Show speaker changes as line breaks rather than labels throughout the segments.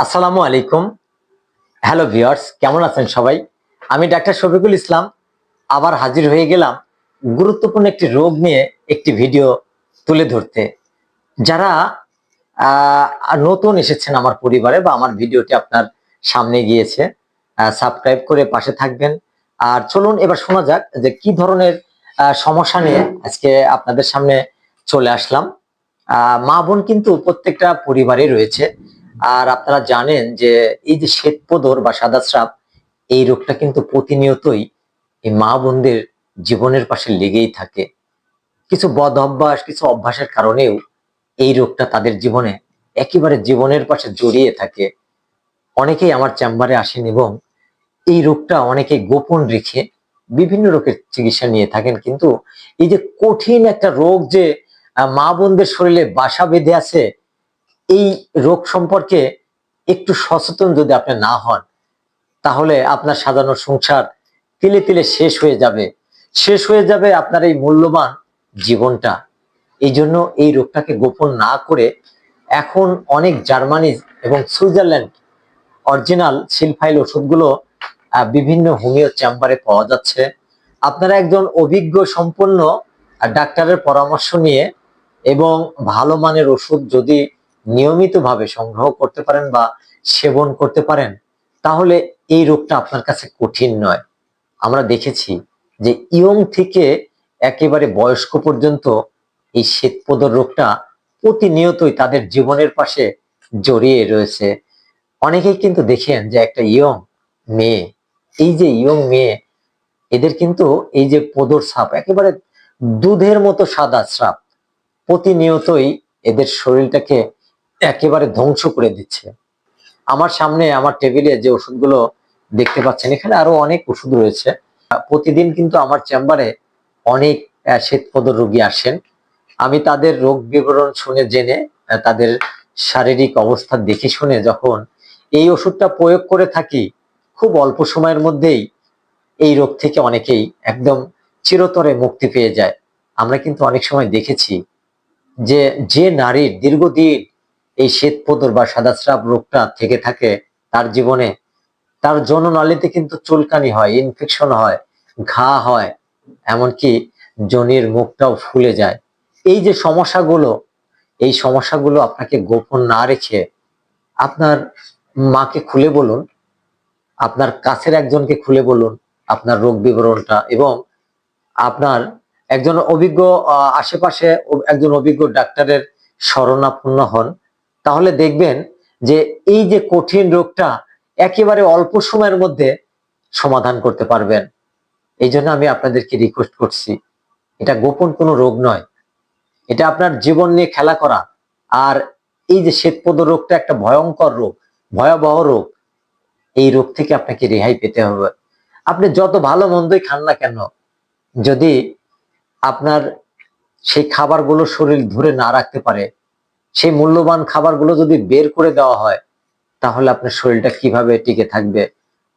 আসসালামু আলাইকুম। Hello viewers, কেমন আছেন সবাই? আমি ডাক্তার শফিকুল ইসলাম আবার হাজির হয়ে গেলাম গুরুত্বপূর্ণ একটি রোগ নিয়ে একটি ভিডিও তুলে ধরতে। যারা নতুন এসেছেন আমার পরিবারে বা আমার ভিডিওটি আপনার সামনে গিয়েছে, সাবস্ক্রাইব করে পাশে থাকবেন। আর চলুন এবার শোনা যাক যে কি ধরনের সমস্যা নিয়ে আজকে আপনাদের সামনে চলে আসলাম। মা বোন কিন্তু প্রত্যেকটা পরিবারে রয়েছে। আর আপনারা জানেন যে এই যে শ্বেতপদর বা সাদা স্রাব, এই রোগটা কিন্তু প্রতিনিয়তই এই মা বোনদের জীবনের পাশে লেগেই থাকে। কিছু বদ অভ্যাস, কিছু অভ্যাসের কারণেও এই রোগটা তাদের জীবনে একেবারে জীবনের পাশে জড়িয়ে থাকে। অনেকেই আমার চেম্বারে আসেন এবং এই রোগটা অনেকে গোপন রেখে বিভিন্ন রোগের চিকিৎসা নিয়ে থাকেন, কিন্তু এই যে কঠিন একটা রোগ যে মা বোনদের শরীরে বাসা বেঁধে আছে, এই রোগ সম্পর্কে একটু সচেতন যদি আপনি না হন, তাহলে আপনার সাজানো সংসার তিলে তিলে শেষ হয়ে যাবে আপনার এই মূল্যবান জীবনটা। এই জন্য এই রোগটাকে গোপন না করে এখন অনেক জার্মানি এবং সুইজারল্যান্ড অরিজিনাল সিলফাইল ওষুধগুলো বিভিন্ন হোমিও চেম্বারে পাওয়া যাচ্ছে। আপনারা একজন অভিজ্ঞ সম্পন্ন ডাক্তারের পরামর্শ নিয়ে এবং ভালো মানের ওষুধ যদি নিয়মিতভাবে সংগ্রহ করতে পারেন বা সেবন করতে পারেন, তাহলে এই রোগটা আপনার কাছে কঠিন নয়। আমরা দেখেছি যে ইয়ং থেকে একেবারে বয়স্ক পর্যন্ত এই শ্বেতপদর রোগটা প্রতিনিয়তই তাদের জীবনের পাশে জড়িয়ে রয়েছে। অনেকেই কিন্তু দেখেন যে একটা ইয়ং মেয়ে, এই যে ইয়ং মেয়ে, এদের কিন্তু এই যে পদর ছাপ একেবারে দুধের মতো সাদা স্রাব প্রতিনিয়তই এদের শরীরটাকে একেবারে ধ্বংস করে দিচ্ছে। আমার সামনে আমার টেবিলে যে ওষুধগুলো দেখতে পাচ্ছেন, এখানে আরো অনেক ওষুধ রয়েছে। প্রতিদিন কিন্তু আমার চেম্বারে অনেক শ্বেতপদর রোগী আসেন। আমি তাদের রোগ বিবরণ শুনে জেনে তাদের শারীরিক অবস্থা দেখে শুনে যখন এই ওষুধটা প্রয়োগ করে থাকি, খুব অল্প সময়ের মধ্যেই এই রোগ থেকে অনেকেই একদম চিরতরে মুক্তি পেয়ে যায়। আমরা কিন্তু অনেক সময় দেখেছি যে যে নারীর দীর্ঘদিন এই শ্বেতপদর বা সাদাস্রাব রোগটা থেকে থাকে তার জীবনে, তার যৌননালীতে কিন্তু চুলকানি হয়, ইনফেকশন হয়, ঘা হয়, এমনকি যোনির মুখটাও ফুলে যায়। এই যে সমস্যাগুলো, এই সমস্যাগুলো আপনাকে গোপন না রেখে আপনার মাকে খুলে বলুন, আপনার কাছের একজনকে খুলে বলুন আপনার রোগ বিবরণটা, এবং আপনার একজন অভিজ্ঞ আশেপাশে একজন অভিজ্ঞ ডাক্তারের শরণাপন্ন হন। তাহলে দেখবেন যে এই যে কঠিন রোগটা একেবারে অল্প সময়ের মধ্যে সমাধান করতে পারবেন। এই জন্য আমি আপনাদেরকে রিকোয়েস্ট করছি, এটা গোপন কোনো রোগ নয়, এটা আপনার জীবন নিয়ে খেলা করা। আর এই যে শ্বেতপদ রোগটা একটা ভয়ঙ্কর রোগ, ভয়াবহ রোগ। এই রোগ থেকে আপনাকে রেহাই পেতে হবে। আপনি যত ভালো মন্দই খান না কেন, যদি আপনার সেই খাবারগুলো শরীর ধরে না রাখতে পারে, সেই মূল্যবান খাবারগুলো যদি বের করে দেওয়া হয়, তাহলে আপনার শরীরটা কিভাবে টিকে থাকবে?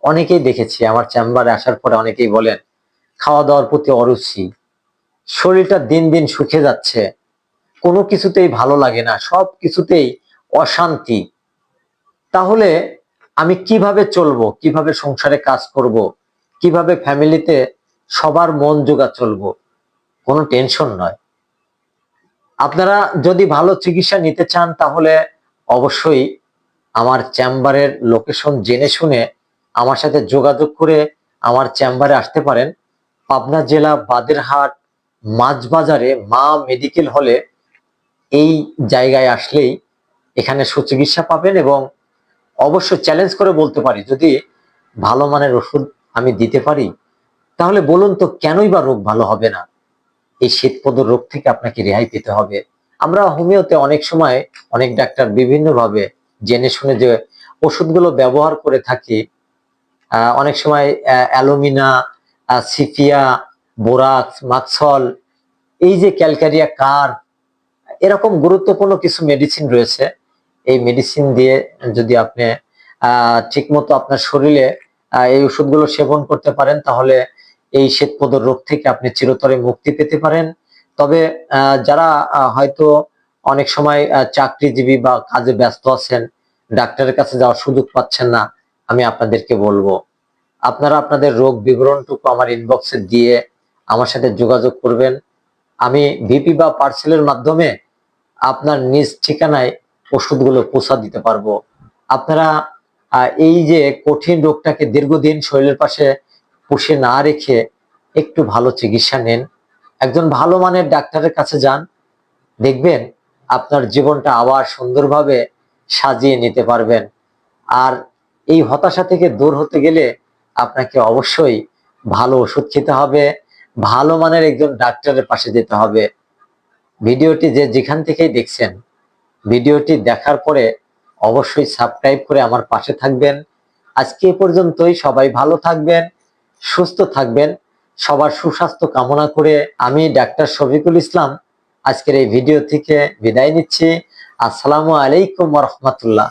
অনেকেই দেখেছি আমার চেম্বারে আসার পরে অনেকেই বলেন খাওয়া দাওয়ার প্রতি অরুচি, শরীরটা দিন দিন শুকিয়ে যাচ্ছে, কোনো কিছুতেই ভালো লাগে না, সব কিছুতেই অশান্তি। তাহলে আমি কিভাবে চলবো, কিভাবে সংসারে কাজ করব, কিভাবে ফ্যামিলিতে সবার মন জোগা চলবো? কোনো টেনশন নয়। আপনারা যদি ভালো চিকিৎসা নিতে চান, তাহলে অবশ্যই আমার চেম্বারের লোকেশন জেনে শুনে আমার সাথে যোগাযোগ করে আমার চেম্বারে আসতে পারেন। পাবনা জেলা বাদেরহাট মাছবাজারে মা মেডিকেল হলে, এই জায়গায় আসলেই এখানে সুচিকিৎসা পাবেন। এবং অবশ্যই চ্যালেঞ্জ করে বলতে পারি, যদি ভালো মানের ওষুধ আমি দিতে পারি, তাহলে বলুন তো কেনই বা রোগ ভালো হবে না? এই শ্বেতপদ রোগ থেকে আপনাকে রেহাই পেতে হবে। আমরা হোমিওতে অনেক সময় অনেক ডাক্তার বিভিন্ন ভাবে জেনে শুনে যে ওষুধগুলো ব্যবহার করে থাকি। অনেক সময় অ্যালোমিনা, সিফিয়া, বোরাক্স, মাক্সল, এই যে ক্যালকারিয়া কার, এরকম গুরুত্বপূর্ণ কিছু মেডিসিন রয়েছে। এই মেডিসিন দিয়ে যদি আপনি ঠিক মতো আপনার শরীরে এই ওষুধগুলো সেবন করতে পারেন, তাহলে এই শ্বেতপদর রোগ থেকে আপনি চিরতরে মুক্তি পেতে পারেন। তবে যারা হয়তো অনেক সময় চাকরিজীবী বা কাজে ব্যস্ত আছেন, ডাক্তারের কাছে যাওয়ার সুযোগ পাচ্ছেন না, আমি আপনাদেরকে বলবো আপনারা আপনাদের রোগ বিবরণটুকু আমার ইনবক্সে দিয়ে আমার সাথে যোগাযোগ করবেন। আমি ভিপি বা পার্সেলের মাধ্যমে আপনার নিজ ঠিকানায় ওষুধগুলো পৌঁছা দিতে পারবো। আপনারা এই যে কঠিন রোগটাকে দীর্ঘদিন শরীরের পাশে পুষে না রেখে একটু ভালো চিকিৎসা নেন, একজন ভালো মানের ডাক্তারের কাছে যান, দেখবেন আপনার জীবনটা আবার সুন্দরভাবে সাজিয়ে নিতে পারবেন। আর এই হতাশা থেকে দূর হতে গেলে আপনাকে অবশ্যই ভালো ওষুধ খেতে হবে, ভালো মানের একজন ডাক্তারের পাশে যেতে হবে। ভিডিওটি যে যেখান থেকেই দেখছেন, ভিডিওটি দেখার পরে অবশ্যই সাবস্ক্রাইব করে আমার পাশে থাকবেন। আজকে এ পর্যন্তই। সবাই ভালো থাকবেন, সুস্থ থাকবেন। সবার সুস্বাস্থ্য কামনা করে আমি ডাক্তার শফিকুল ইসলাম আজকের এই ভিডিও থেকে বিদায় নিচ্ছি। আসসালামু আলাইকুম ওয়া রাহমাতুল্লাহ।